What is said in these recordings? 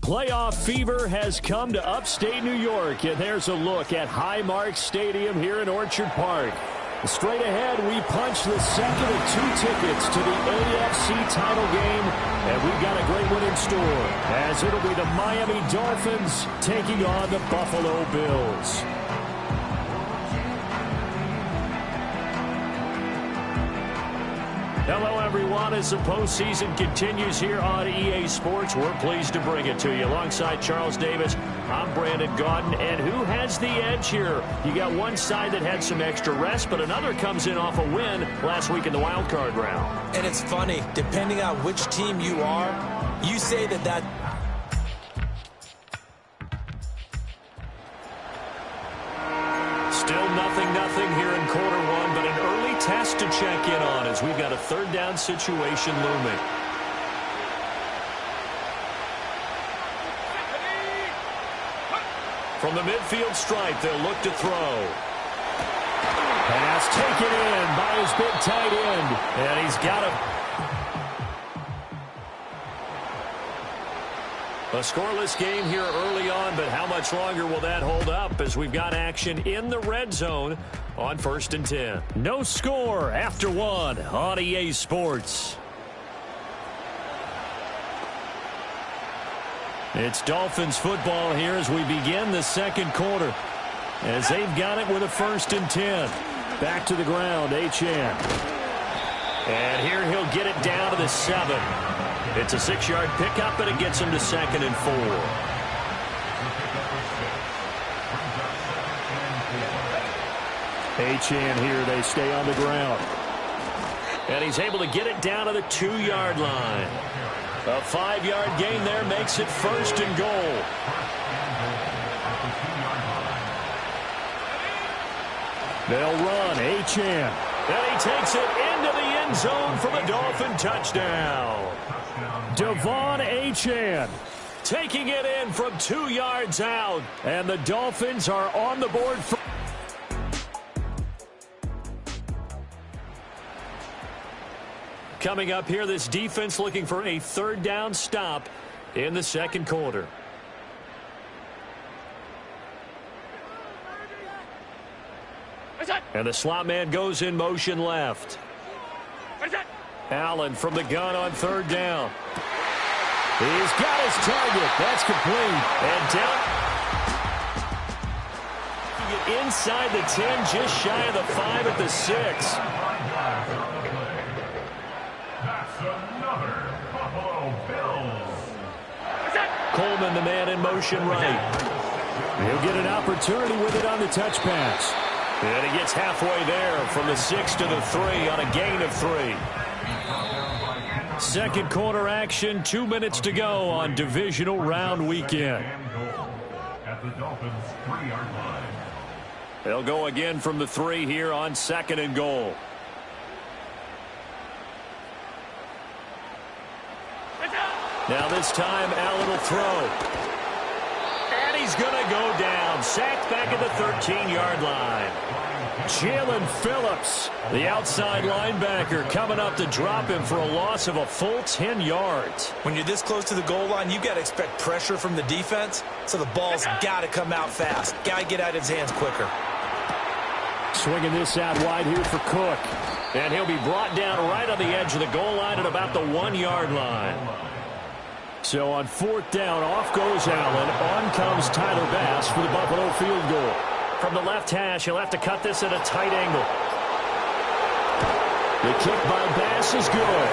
Playoff fever has come to upstate New York, and there's a look at Highmark Stadium here in Orchard Park. Straight ahead, we punch the second of 2 tickets to the AFC title game, and we've got a great one in store, as it'll be the Miami Dolphins taking on the Buffalo Bills. Hello, everyone. As the postseason continues here on EA Sports, we're pleased to bring it to you. Alongside Charles Davis, I'm Brandon Gaudin. And who has the edge here? You got one side that had some extra rest, but another comes in off a win last week in the wild card round. And it's funny, depending on which team you are, you say that Still nothing here in quarter one, but an early test to check in on as we've got a third down situation looming. From the midfield stripe, they'll look to throw. Pass taken in by his big tight end, and he's got a scoreless game here early on, but how much longer will that hold up as we've got action in the red zone on 1st and 10. No score after 1 on EA Sports. It's Dolphins football here as we begin the second quarter, as they've got it with a 1st and 10. Back to the ground, Achane. And here he'll get it down to the 7. It's a 6-yard pickup, and it gets him to 2nd and 4. Achane here, they stay on the ground. And he's able to get it down to the 2-yard line. A 5-yard gain there makes it 1st and goal. They'll run, Achane. And he takes it into the end zone for the Dolphin touchdown. Devon Achane taking it in from 2 yards out. And the Dolphins are on the board. Coming up here, this defense looking for a third down stop in the second quarter. And the slot man goes in motion left. Allen from the gun on 3rd down. He's got his target. That's complete. And down. Inside the 10, just shy of the 5 at the 6. That's another Buffalo Bills. Coleman, the man in motion right. He'll get an opportunity with it on the touch pass. And he gets halfway there from the 6 to the 3 on a gain of 3. Second quarter action, 2 minutes to go on divisional round weekend. At the Dolphins' 3-yard line. They'll go again from the 3 here on 2nd and goal. Now this time, Allen will throw. And he's going to go down. Sacked back at the 13-yard line. Jalen Phillips, the outside linebacker, coming up to drop him for a loss of a full 10 yards. when you're this close to the goal line, you got to expect pressure from the defense, so the ball's got to come out fast. Got to get out of his hands quicker. Swinging this out wide here for Cook. And he'll be brought down right on the edge of the goal line at about the 1-yard line. So on 4th down, off goes Allen. On comes Tyler Bass for the Buffalo field goal. From the left hash, he'll have to cut this at a tight angle. The kick by Bass is good.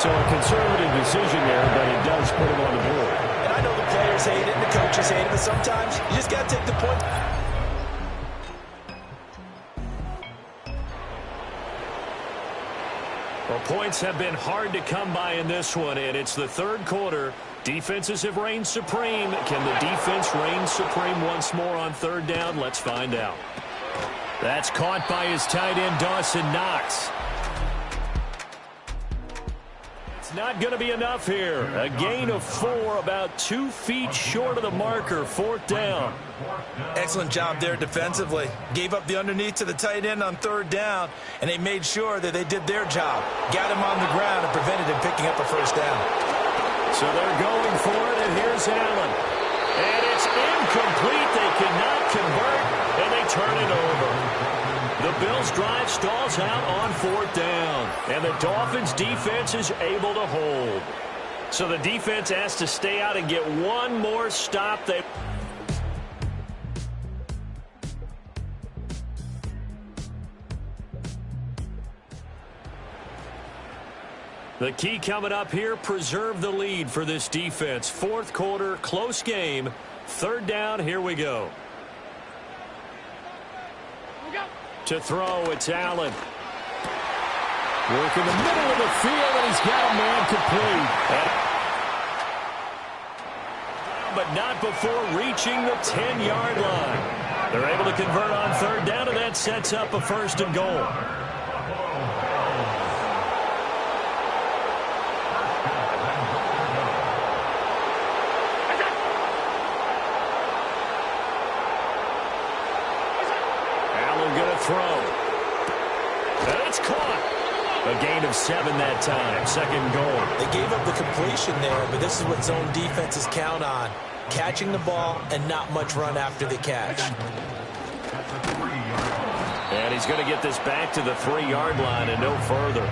So a conservative decision there, but it does put him on the board. And I know the players hate it and the coaches hate it, but sometimes you just got to take the point. Well, points have been hard to come by in this one, and it's the third quarter. Defenses have reigned supreme. Can the defense reign supreme once more on 3rd down? Let's find out. That's caught by his tight end, Dawson Knox. It's not going to be enough here. A gain of 4, about 2 feet short of the marker, 4th down. Excellent job there defensively. Gave up the underneath to the tight end on 3rd down, and they made sure that they did their job. Got him on the ground and prevented him picking up a 1st down. So they're going for it, and here's Allen. Bills drive stalls out on 4th down. And the Dolphins defense is able to hold. So the defense has to stay out and get one more stop. The key coming up here, preserve the lead for this defense. 4th quarter, close game. 3rd down, here we go. To throw, it's Allen. Work in the middle of the field, and he's got a man complete. But not before reaching the 10-yard line. They're able to convert on 3rd down, and that sets up a 1st and goal. Throw. And it's caught. A gain of 7 that time. 2nd goal. They gave up the completion there, but this is what zone defenses count on. Catching the ball and not much run after the catch. And he's going to get this back to the 3-yard line and no further.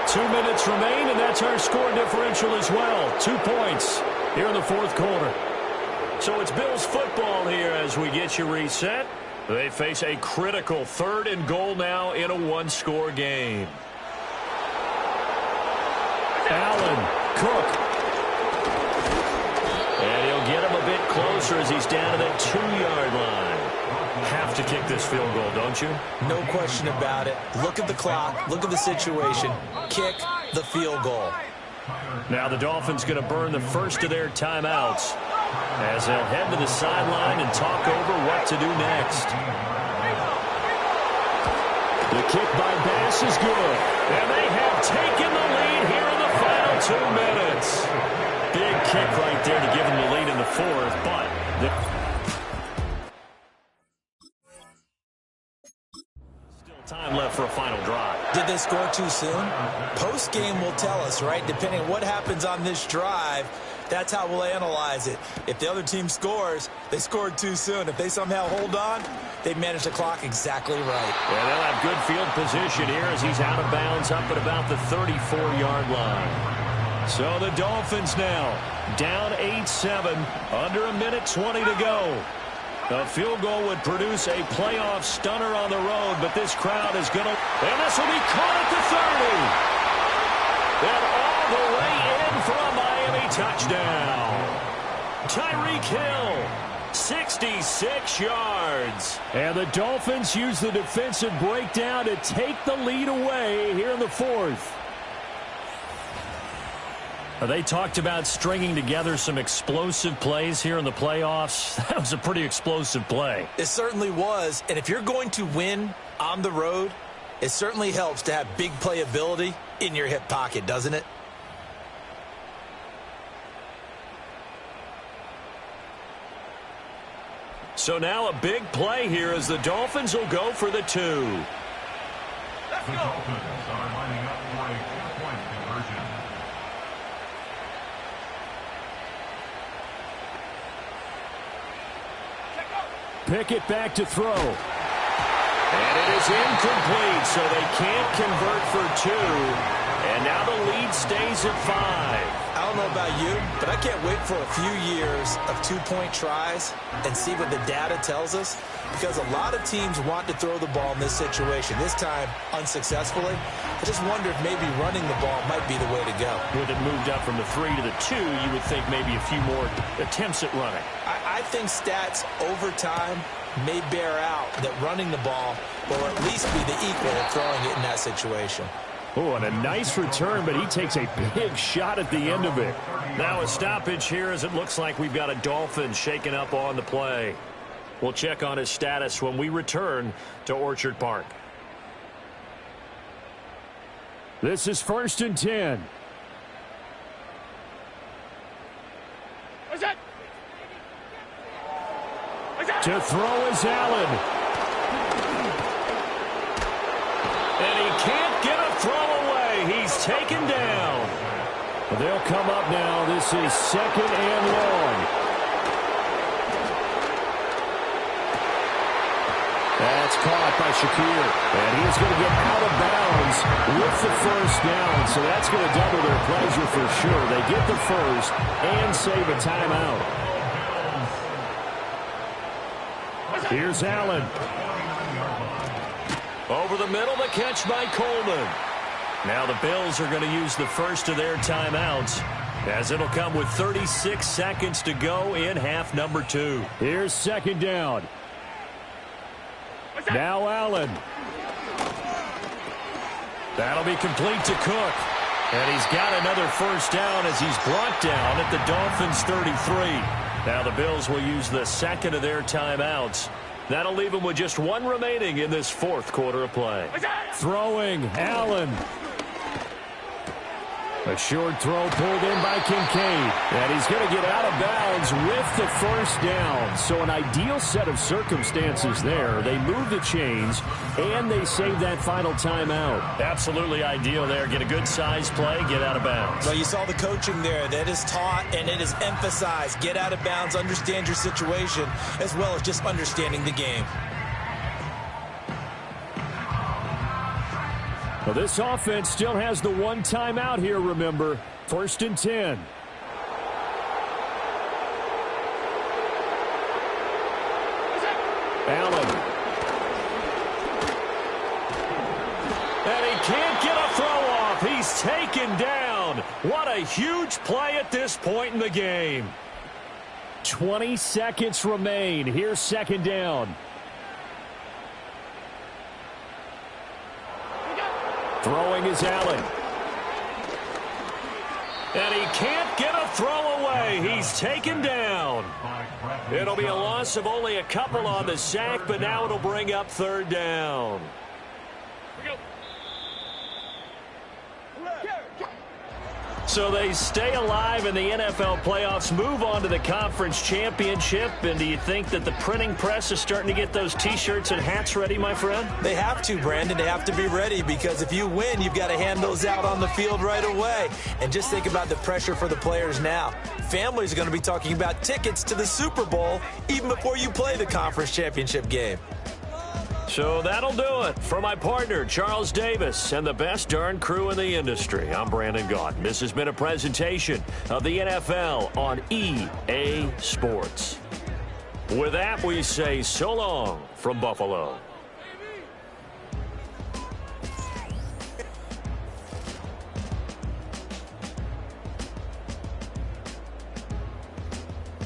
2 minutes remain, and that's our score differential as well. 2 points here in the 4th quarter. So it's Bills football here as we get you reset. They face a critical 3rd and goal now in a 1-score game. Allen, Cook. And he'll get him a bit closer as he's down to that 2-yard line. Have to kick this field goal, don't you? No question about it. Look at the clock. Look at the situation. Kick the field goal. Now the Dolphins going to burn the first of their timeouts as they'll head to the sideline and talk over what to do next. The kick by Bass is good. And they have taken the lead here in the final 2 minutes. Big kick right there to give them the lead in the 4th, but time left for a final drive. Did they score too soon? Post-game will tell us, right? Depending on what happens on this drive, that's how we'll analyze it. If the other team scores, they scored too soon. If they somehow hold on, they manage the clock exactly right. Yeah, they'll have good field position here as he's out of bounds up at about the 34-yard line. So the Dolphins now down 8-7, under 1:20 to go. A field goal would produce a playoff stunner on the road, but this crowd is going to... And this will be caught at the 30. And all the way in for a Miami touchdown. Tyreek Hill, 66 yards. And the Dolphins use the defensive breakdown to take the lead away here in the 4th. They talked about stringing together some explosive plays here in the playoffs. That was a pretty explosive play. It certainly was. And if you're going to win on the road, it certainly helps to have big playability in your hip pocket, doesn't it? So now a big play here as the Dolphins will go for the 2. The Dolphins are lining up for a 4-point conversion. Pickett back to throw. And it is incomplete, so they can't convert for 2. And now the lead stays at 5. I don't know about you, but I can't wait for a few years of 2-point tries and see what the data tells us, because a lot of teams want to throw the ball in this situation. This time, unsuccessfully. I just wonder if maybe running the ball might be the way to go. With it moved up from the 3 to the 2, you would think maybe a few more attempts at running. I think stats over time may bear out that running the ball will at least be the equal of throwing it in that situation. Oh, and a nice return, but he takes a big shot at the end of it. Now a stoppage here as it looks like we've got a Dolphin shaken up on the play. We'll check on his status when we return to Orchard Park. This is 1st and 10. To throw is Allen. And he can't get a throw away. He's taken down. But they'll come up now. This is 2nd and long. That's caught by Shakir. And he's going to get out of bounds with the first down. So that's going to double their pleasure for sure. They get the first and save a timeout. Here's Allen. Over the middle, the catch by Coleman. Now the Bills are going to use the first of their timeouts, as it'll come with 36 seconds to go in half number 2. Here's 2nd down. Now Allen. That'll be complete to Cook. And he's got another first down as he's brought down at the Dolphins' 33. Now the Bills will use the second of their timeouts. That'll leave them with just one remaining in this 4th quarter of play. Throwing, Allen. A short throw pulled in by Kincaid. And he's going to get out of bounds with the first down. So an ideal set of circumstances there. They move the chains, and they save that final timeout. Absolutely ideal there. Get a good size play, get out of bounds. Well, you saw the coaching there. That is taught and it is emphasized. Get out of bounds, understand your situation, as well as just understanding the game. Well, this offense still has the one timeout here, remember. 1st and 10. Allen. And he can't get a throw off. He's taken down. What a huge play at this point in the game. 20 seconds remain. Here's 2nd down. Throwing is Allen. And he can't get a throw away. He's taken down. It'll be a loss of only a couple on the sack, but now it'll bring up 3rd down. So they stay alive in the NFL playoffs, move on to the conference championship. And do you think that the printing press is starting to get those T-shirts and hats ready, my friend? They have to, Brandon. They have to be ready because if you win, you've got to hand those out on the field right away. And just think about the pressure for the players now. Families are going to be talking about tickets to the Super Bowl even before you play the conference championship game. So that'll do it. For my partner, Charles Davis, and the best darn crew in the industry, I'm Brandon Gaudin. This has been a presentation of the NFL on EA Sports. With that, we say so long from Buffalo.